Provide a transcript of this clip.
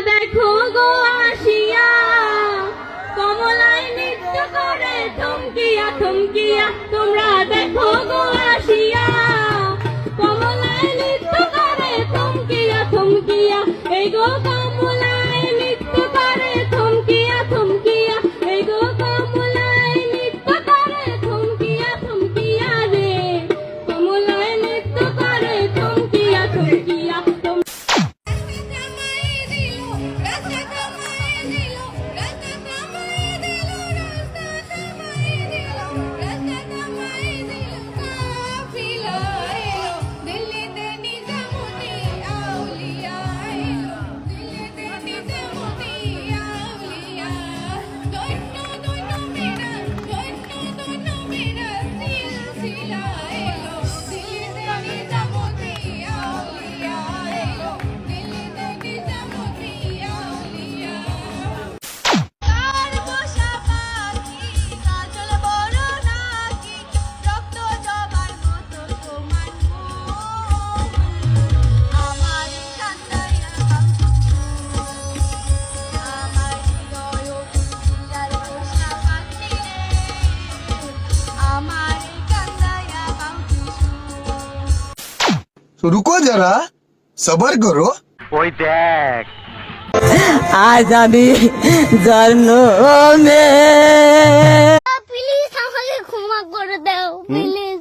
দেখো গো আসিয়া কমলায় নৃত্য করে থমকিয়া থমকিয়া, তোমরা দেখো গো আসিয়া কমলায় নৃত্য করে থমকিয়া থমকিয়া, এই গো কমলায় নৃত্য করে থমকিয়া থমকিয়া, এই গো কমলায় নৃত্য করে থমকিয়া থমকিয়া রে, কমলায় নৃত্য করে থমকিয়া থমকিয়া। तो रुको जरा सबर करो। ওই দেখ আজ আমি জন্মে প্লিজ আমাকে ক্ষমা করে দাও প্লিজ।